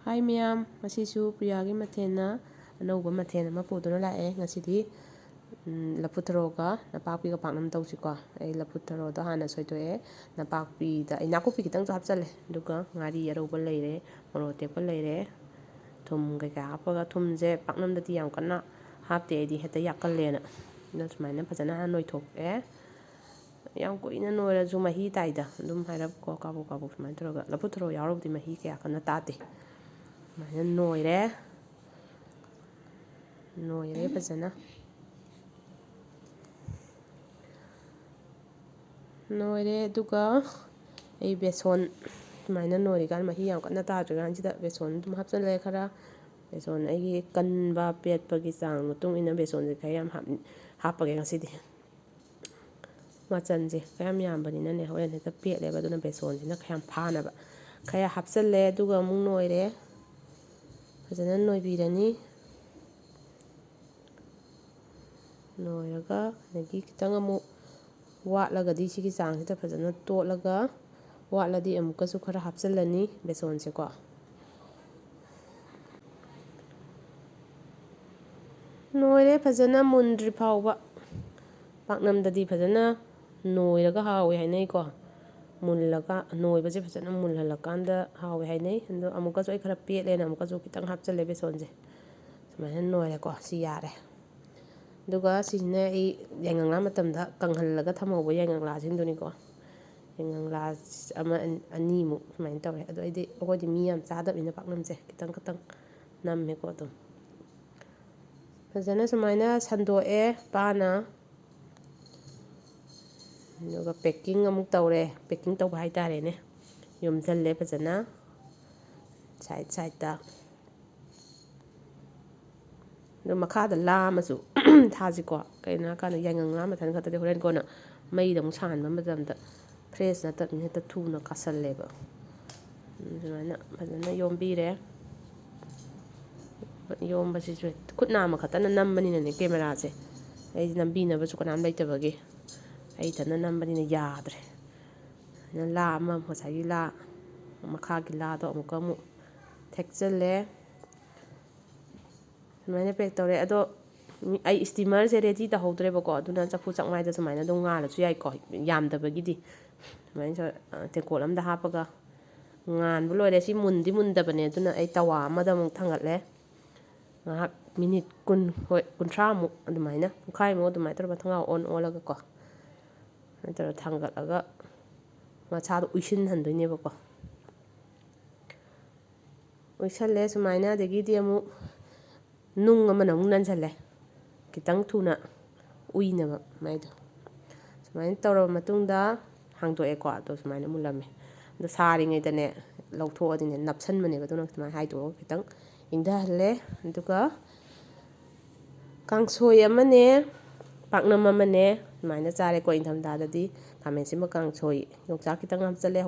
Hi miyam, ngasisu Priyagi mathena anouba mathena ama puduna lae ngasidi lafut tharo napakpi ga paknam tawsiko ai lafut tharo da hana soitoe napakpi da ai nakupi kitang so hapchale duga ngari arouba leire moro tekpa leire thum ga hapaga thumje paknam dati yam kana hapte edi heta yakallena na sumaina phajana noithok yam kuina noirasu mahi taida dum hairap ko kabu sumaina taraga lafut tharo yaurobdi mahi kaya kana tade sumaina noire phajana noire duga ai beson sumaina nori kan mahi yam kana tadrigan sida beson dum hapchale khara beson ai kanba petpagi chang mutung ina beson je khayam hapage ngasidi machan je khayam yambanina ne horen heta petleba duna beson sina khayam phanaba khaya hapchale duga mung noire phajana noibirani noiraga nagi kitang amu watlagadi sigi chang sita phajana totlaga watladi amukasu khara hapchalani beson se ko noire phajana mundri phawba paknam dadi phajana noiraga hawi hainai ko mullaga noibaje phajana mulhalakanda hawi hainai ando amukasu ai khara petlena amukasu kitang hapchale beson je sumaina noire ko si yare duga sine ai yangangla matamda kanghallaga thamauba yangangla sinduni ko yangangla ama ani mu sumaina tawre ado aidi ogodi mi yam chadabina paknamje kitang namme ko dum phajana sumaina sandoe pana duga packing amuk tawre packing tawba haitarene yomjalle phajana side da do makhada la masu thajiko kaina kana yangangla mathan khatade horen kona mai dam san mamadamda fresh na tabne ta thuna kasalleba sumaina phajana yombire yombasi ju khutna ma khatana nambanina ne camera se ai nambina basu kanam laitabagi ai thana nambanina yadre na la ama masagi la makhagi la do amuka mu thekchalle sumaina pek tawre ado ai steamer se ready ta hawdrebako aduna chafu chakmai da sumaina dum ngala su yai ko yamdabagidi sumaina tekol amda hapaga ngan bu loire si mundi mundabane aduna ai tawa amada mu thangatle ngahak minute kun hoi kunthra mu adumaina pukhai mu adumai tar bathanga on olaga ko natara thangalaga machado uisin handoinebako uisalle sumaina dagidi amu nung amana mu nansalle kitang thuna uinaba maido sumaina tawraba matungda hangdoe ko ado sumaina mulame ado saringaidane lauthoadine napsanmaneba dona sumaina haido kitang ingdahalle duga kangsoi amane paknam amane sumaina chare ko ingthamdadadi khamen sima kangsoi yongchak kitang hapchale